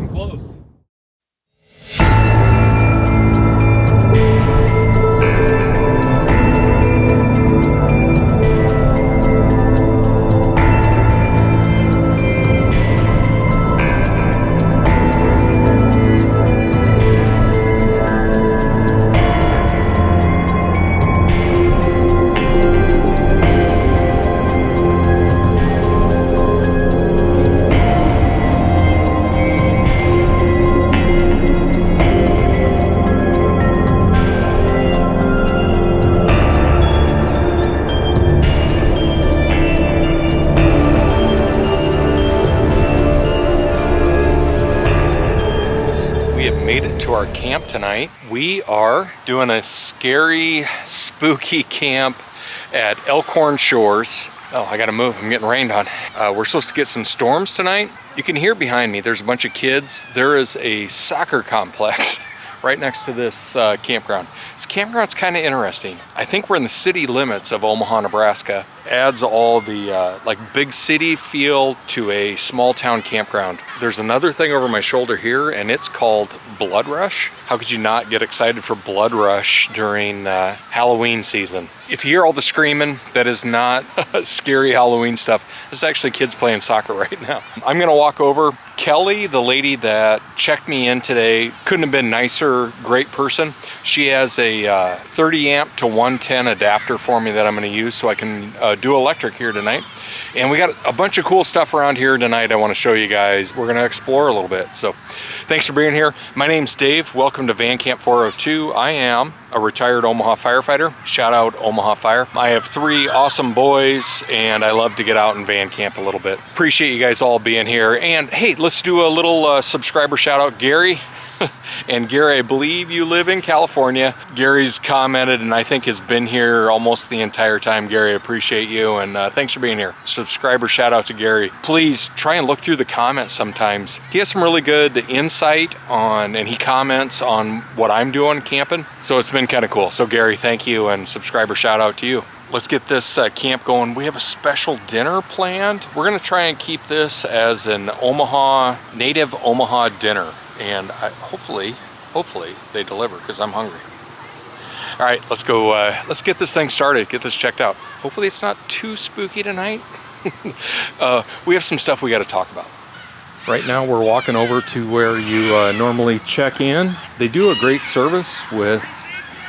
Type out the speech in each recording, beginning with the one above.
getting close. Our camp tonight. We are doing a scary, spooky camp at Elkhorn Shores. Oh, I gotta move, I'm getting rained on. We're supposed to get some storms tonight. You can hear behind me, there's a bunch of kids. There is a soccer complex right next to this campground. This campground's kind of interesting. I think we're in the city limits of Omaha, Nebraska. Adds all the like big city feel to a small town campground. There's another thing over my shoulder here, and it's called Blood Rush. How could you not get excited for Blood Rush during Halloween season? If you hear all the screaming, that is not scary Halloween stuff. It's actually kids playing soccer right now. I'm gonna walk over. Kelly, the lady that checked me in today, couldn't have been nicer, great person. She has a 30 amp to 110 adapter for me that I'm gonna use so I can do electric here tonight. And we got a bunch of cool stuff around here tonight I want to show you guys. We're gonna explore a little bit. So thanks for being here. My name's Dave. Welcome to Van Camp 402. I am a retired Omaha firefighter. Shout out Omaha Fire. I have 3 awesome boys and I love to get out and van camp a little bit. Appreciate you guys all being here. And hey, let's do a little subscriber shout out. Gary. And Gary, I believe you live in California. Gary's commented and I think has been here almost the entire time. Gary, I appreciate you and thanks for being here. Subscriber shout out to Gary. Please try and look through the comments sometimes. He has some really good insight on, and he comments on what I'm doing camping. So it's been kind of cool. So Gary, thank you, and subscriber shout out to you. Let's get this camp going. We have a special dinner planned. We're gonna try and keep this as an native Omaha dinner. And hopefully they deliver because I'm hungry. All right, let's go. Let's get this thing started, get this checked out. Hopefully it's not too spooky tonight. We have some stuff we got to talk about. Right now we're walking over to where you normally check in. They do a great service with,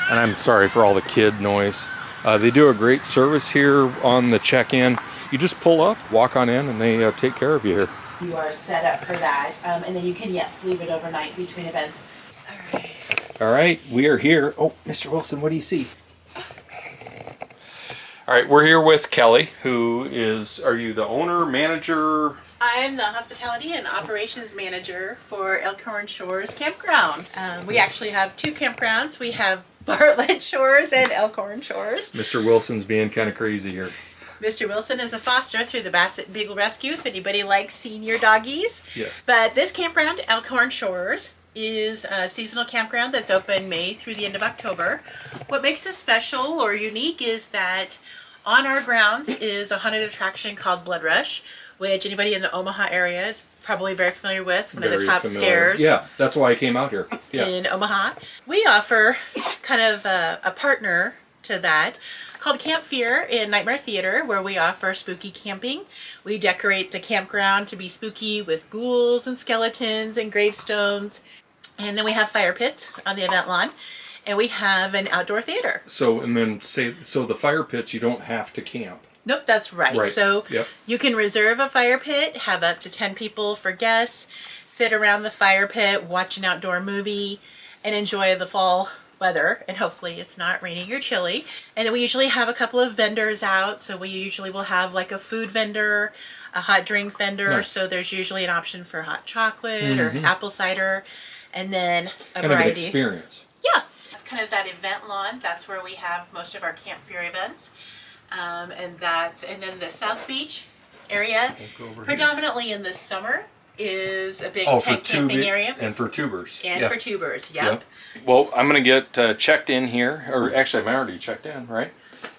and I'm sorry for all the kid noise. They do a great service here on the check-in. You just pull up, walk on in, and they take care of you here. You are set up for that, and then you can, yes, leave it overnight between events. All right. All right, we are here. Oh, Mr. Wilson, what do you see? All right, we're here with Kelly, who is, are you the owner, manager? I'm the hospitality and operations manager for Elkhorn Shores Campground. We actually have 2 campgrounds. We have Bartlett Shores and Elkhorn Shores. Mr. Wilson's being kind of crazy here. Mr. Wilson is a foster through the Basset Beagle Rescue, if anybody likes senior doggies. Yes. But this campground, Elkhorn Shores, is a seasonal campground that's open May through the end of October. What makes this special or unique is that on our grounds is a haunted attraction called Blood Rush, which anybody in the Omaha area is probably very familiar with. One of the top scares. Yeah, that's why I came out here. Yeah. In Omaha. We offer kind of a partner to that called Camp Fear in Nightmare Theater, where we offer spooky camping. We decorate the campground to be spooky with ghouls and skeletons and gravestones. And then we have fire pits on the event lawn. And we have an outdoor theater. So, and then so the fire pits, you don't have to camp. Nope, that's right. So you can reserve a fire pit, have up to 10 people for guests, sit around the fire pit, watch an outdoor movie, and enjoy the fall weather, and hopefully it's not raining or chilly. And then we usually have a couple of vendors out, so we usually will have like a food vendor, a hot drink vendor. Nice. So there's usually an option for hot chocolate or apple cider, and then a variety. Kind of an experience. Yeah, it's kind of that event lawn. That's where we have most of our Camp Fear events, and then the South Beach area, predominantly in the summer, is a big tent camping area. And for tubers. And for tubers, yep. Well, I'm going to get checked in here, or actually I'm already checked in, right?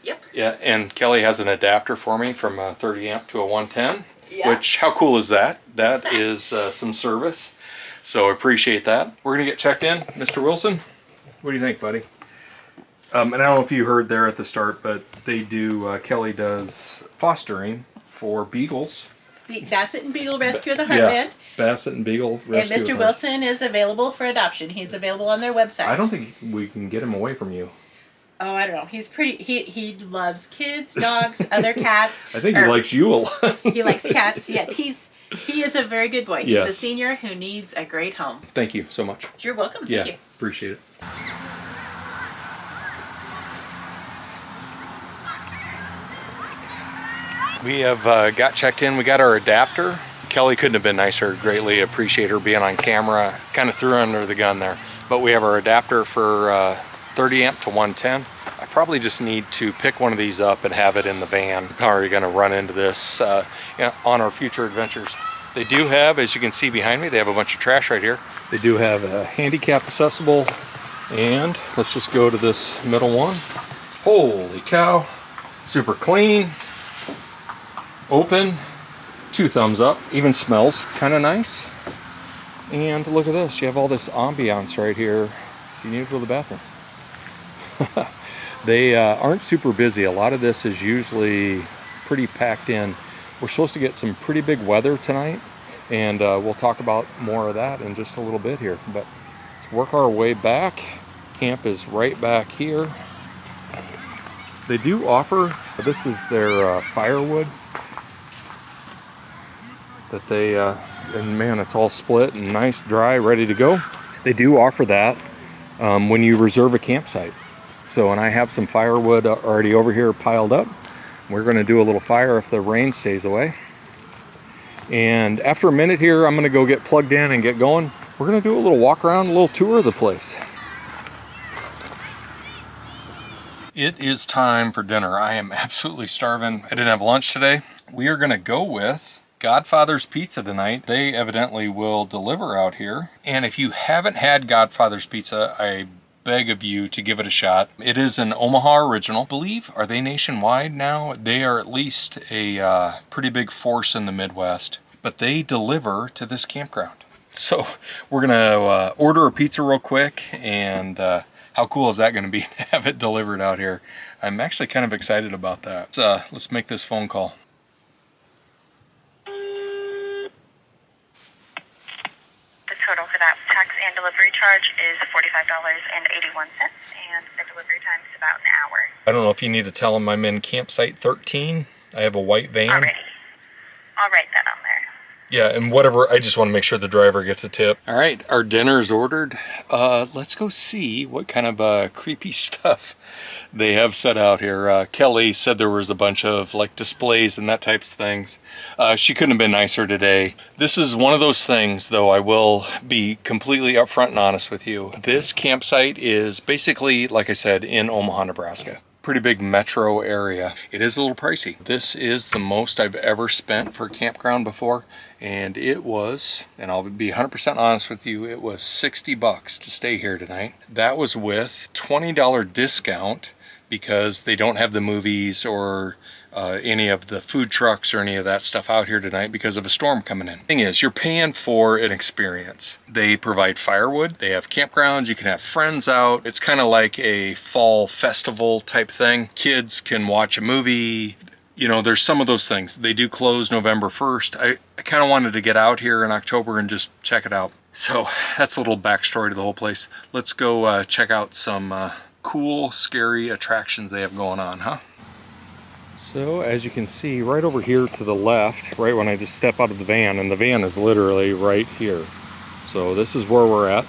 Yep. Yeah, and Kelly has an adapter for me from a 30 amp to a 110. Yeah. Which, how cool is that? That is some service. So I appreciate that. We're gonna get checked in. Mr. Wilson, what do you think, buddy? And I don't know if you heard there at the start, but they do, Kelly does fostering for beagles. The Basset and Beagle Rescue of the Heartland. Basset and Beagle Rescue. And Mr. Wilson is available for adoption. He's available on their website. I don't think we can get him away from you. Oh, I don't know. He's pretty. He loves kids, dogs, other cats. I think he likes you a lot. He likes cats. Yeah, he is a very good boy. He's Yes. a senior who needs a great home. Thank you so much. You're welcome. Thank you. Appreciate it. We have got checked in. We got our adapter. Kelly couldn't have been nicer. Greatly appreciate her being on camera. Kind of threw under the gun there. But we have our adapter for 30 amp to 110. I probably just need to pick one of these up and have it in the van. Probably going to run into this on our future adventures. They do have, as you can see behind me, they have a bunch of trash right here. They do have a handicap accessible. And let's just go to this middle one. Holy cow. Super clean. Open. 2 thumbs up. Even smells kind of nice. And look at this. You have all this ambiance right here. You need to go to the bathroom. They aren't super busy. A lot of this is usually pretty packed in. We're supposed to get some pretty big weather tonight, and we'll talk about more of that in just a little bit here. But let's work our way back. Camp is right back here. They do offer, this is their firewood that they, and man, it's all split and nice, dry, ready to go. They do offer that when you reserve a campsite. So, and I have some firewood already over here piled up. We're going to do a little fire if the rain stays away. And after a minute here, I'm going to go get plugged in and get going. We're going to do a little walk around, a little tour of the place. It is time for dinner. I am absolutely starving. I didn't have lunch today. We are going to go with Godfather's Pizza tonight. They evidently will deliver out here. And if you haven't had Godfather's Pizza, I beg of you to give it a shot. It is an Omaha original. I believe, are they nationwide now? They are at least a pretty big force in the Midwest, but they deliver to this campground. So we're gonna order a pizza real quick, and how cool is that gonna be to have it delivered out here? I'm actually kind of excited about that. Let's make this phone call. Total for that tax and delivery charge is $45.81, and the delivery time is about an hour. I don't know if you need to tell them I'm in campsite 13. I have a white van. Alrighty. I'll write that on there. Yeah, and whatever, I just want to make sure the driver gets a tip. All right, our dinner is ordered. Let's go see what kind of creepy stuff they have set out here. Kelly said there was a bunch of like displays and that types of things. She couldn't have been nicer today. This is one of those things, though, I will be completely upfront and honest with you. This campsite is basically, like I said, in Omaha, Nebraska. Pretty big metro area. It is a little pricey. This is the most I've ever spent for a campground before, and it was, and I'll be 100% honest with you, it was $60 to stay here tonight. That was with $20 discount because they don't have the movies or any of the food trucks or any of that stuff out here tonight because of a storm coming in. Thing is, you're paying for an experience. They provide firewood, they have campgrounds, you can have friends out. It's kind of like a fall festival type thing. Kids can watch a movie. You know, there's some of those things. They do close November 1st. I kind of wanted to get out here in October and just check it out. So that's a little backstory to the whole place. Let's go check out some cool, scary attractions they have going on, huh? So as you can see right over here to the left, right when I just step out of the van, and the van is literally right here. So this is where we're at.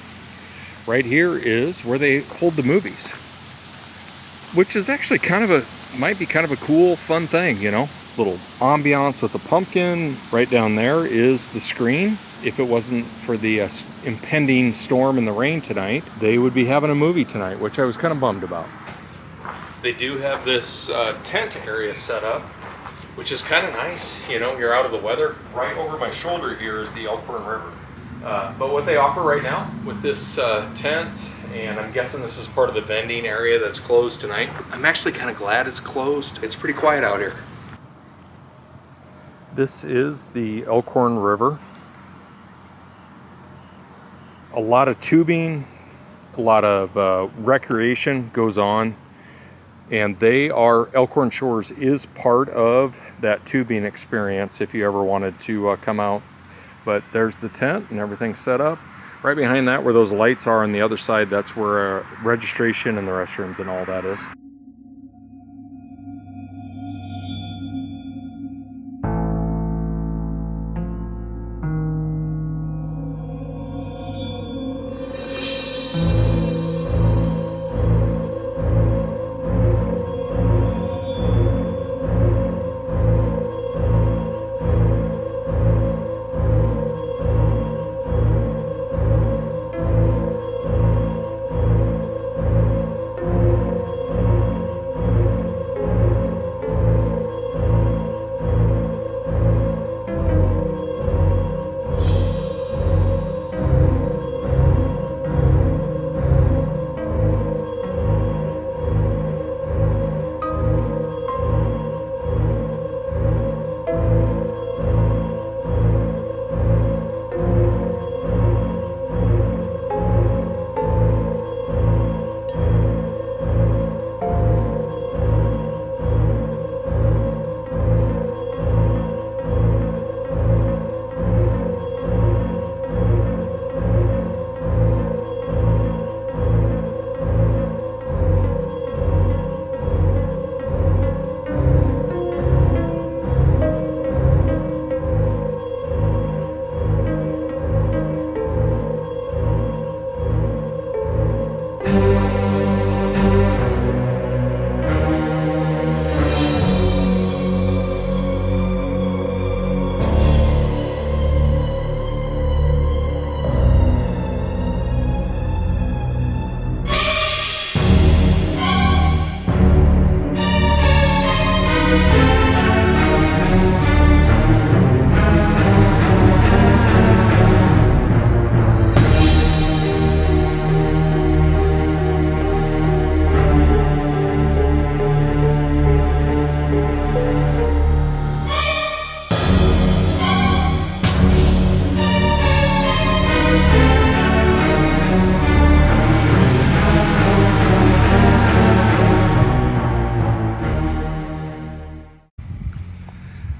Right here is where they hold the movies, which is actually might be kind of a cool, fun thing, you know? Little ambiance with the pumpkin. Right down there is the screen. If it wasn't for the impending storm and the rain tonight, they would be having a movie tonight, which I was kind of bummed about. They do have this tent area set up, which is kind of nice. You know, you're out of the weather. Right over my shoulder here is the Elkhorn River. But what they offer right now with this tent, and I'm guessing this is part of the vending area that's closed tonight. I'm actually kind of glad it's closed. It's pretty quiet out here. This is the Elkhorn River. A lot of tubing, a lot of recreation goes on, and Elkhorn Shores is part of that tubing experience if you ever wanted to come out. But there's the tent and everything set up. Right behind that, where those lights are on the other side, that's where registration and the restrooms and all that is.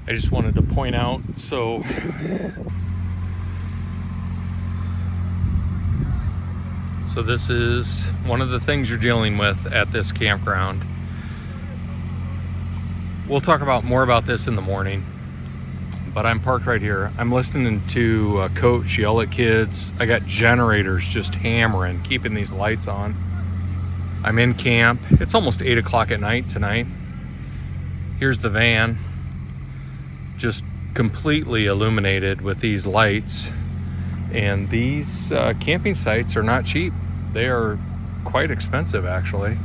I just wanted to point out, so this is one of the things you're dealing with at this campground. We'll talk about more about this in the morning, but I'm parked right here. I'm listening to a coach yell at kids. I got generators just hammering, keeping these lights on. I'm in camp. It's almost 8 o'clock at night tonight. Here's the van, just completely illuminated with these lights. And these camping sites are not cheap. They are quite expensive, actually.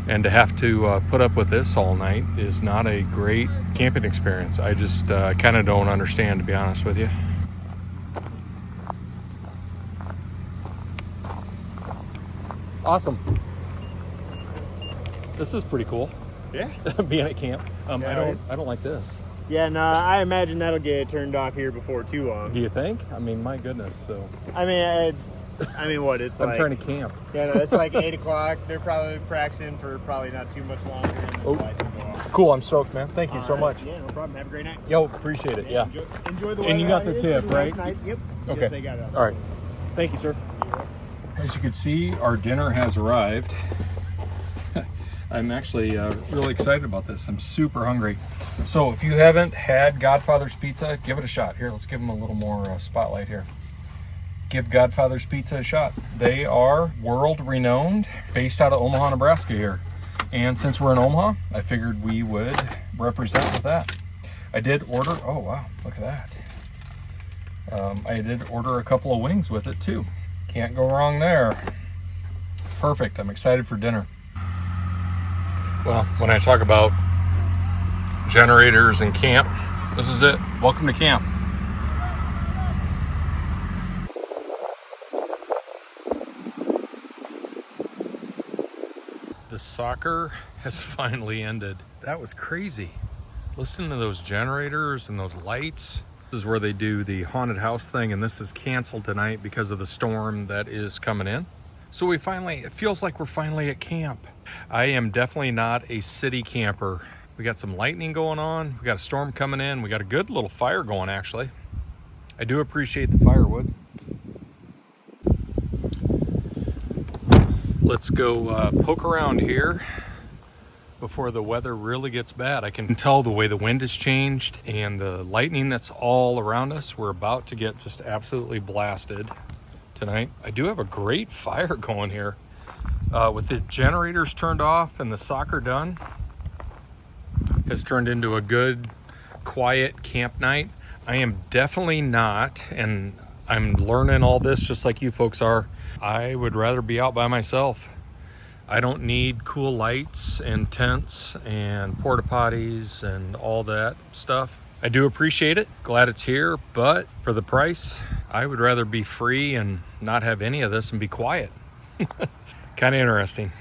And to have to put up with this all night is not a great camping experience. I just kind of don't understand, to be honest with you. Awesome. This is pretty cool. Yeah. Being at camp. Yeah, I don't like this. Yeah, no, I imagine that'll get turned off here before too long. Do you think? I mean, my goodness. So. I mean, what? It's I'm like, trying to camp. Yeah, no, it's like 8 o'clock. They're probably practicing for probably not too much longer. And then the lights will go off. Cool. I'm stoked, man. Thank you so much. Yeah, no problem. Have a great night. Yo, appreciate it. Yeah. Enjoy the weather. And you got the tip, right? Night. Yep. Okay. Yes, they got it. All right. Thank you, sir. As you can see, our dinner has arrived. I'm actually really excited about this. I'm super hungry. So if you haven't had Godfather's Pizza, give it a shot. Here, let's give them a little more spotlight here. Give Godfather's Pizza a shot. They are world renowned, based out of Omaha, Nebraska here. And since we're in Omaha, I figured we would represent with that. I did order, oh wow, look at that. I did order a couple of wings with it too. Can't go wrong there. Perfect, I'm excited for dinner. Well, when I talk about generators and camp, this is it. Welcome to camp. The soccer has finally ended. That was crazy. Listen to those generators and those lights. This is where they do the haunted house thing, and this is canceled tonight because of the storm that is coming in. So it feels like we're finally at camp. I am definitely not a city camper. We got some lightning going on. We got a storm coming in. We got a good little fire going, actually. I do appreciate the firewood. Let's go poke around here before the weather really gets bad. I can tell the way the wind has changed and the lightning that's all around us. We're about to get just absolutely blasted tonight. I do have a great fire going here. With the generators turned off and the soccer done, has turned into a good, quiet camp night. I am definitely not, and I'm learning all this just like you folks are. I would rather be out by myself. I don't need cool lights and tents and porta potties and all that stuff. I do appreciate it. Glad it's here, but for the price, I would rather be free and not have any of this and be quiet. Kind of interesting.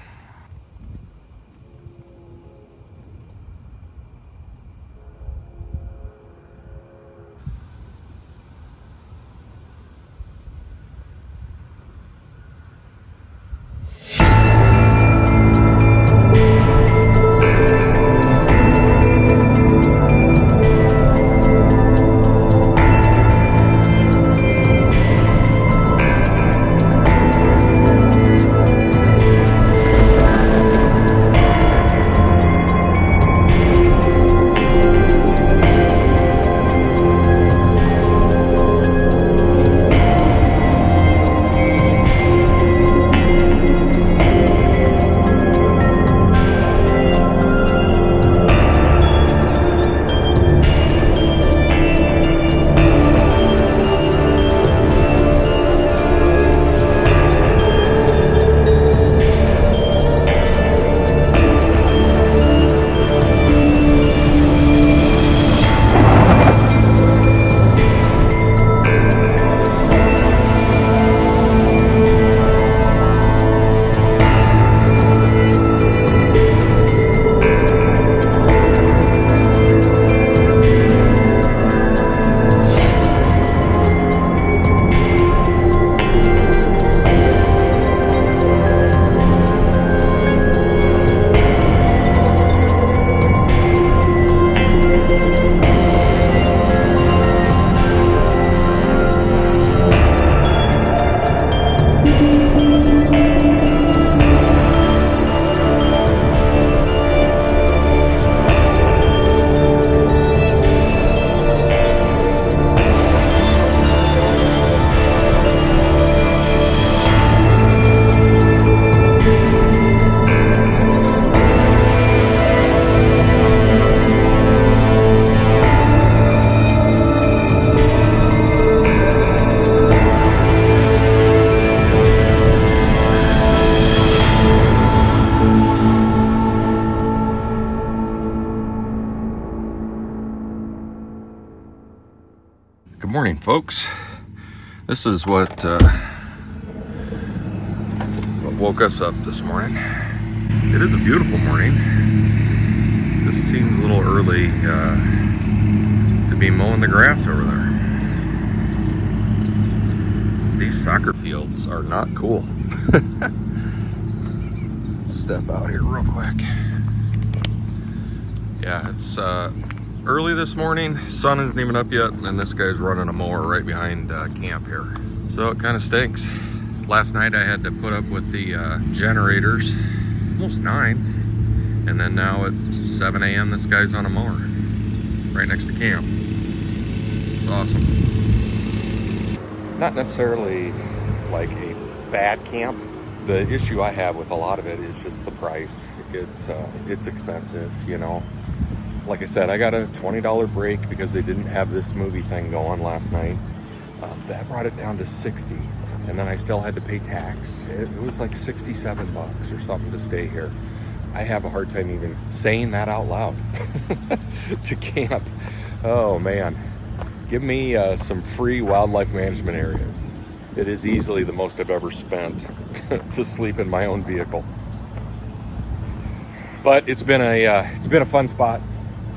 Good morning, folks. This is what woke us up this morning. It is a beautiful morning. This seems a little early to be mowing the grass over there. These soccer fields are not cool. Step out here real quick. Yeah, it's early this morning. Sun isn't even up yet, and this guy's running a mower right behind camp here. So it kind of stinks. Last night I had to put up with the generators, almost 9, and then now at 7 a.m. this guy's on a mower right next to camp. It's awesome. Not necessarily like a bad camp. The issue I have with a lot of it is just the price. It's expensive, you know. Like I said, I got a $20 break because they didn't have this movie thing going last night. That brought it down to $60, and then I still had to pay tax. It was like $67 or something to stay here. I have a hard time even saying that out loud to camp. Oh man, give me some free wildlife management areas. It is easily the most I've ever spent to sleep in my own vehicle. But it's been a fun spot.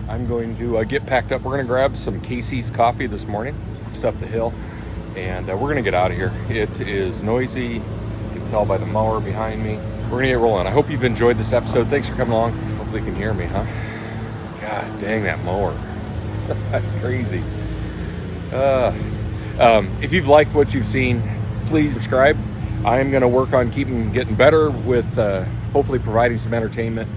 I'm going to get packed up. We're going to grab some Casey's coffee this morning, just up the hill, and we're going to get out of here. It is noisy. You can tell by the mower behind me. We're going to get rolling. I hope you've enjoyed this episode. Thanks for coming along. Hopefully you can hear me, huh? God dang that mower. That's crazy. If you've liked what you've seen, please subscribe. I am going to work on getting better with hopefully providing some entertainment.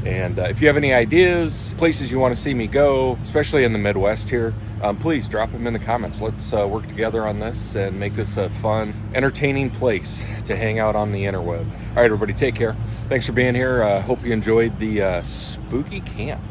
And if you have any ideas, places you want to see me go, especially in the Midwest here, please drop them in the comments. Let's work together on this and make this a fun, entertaining place to hang out on the interweb. All right, everybody, take care. Thanks for being here. Hope you enjoyed the spooky camp.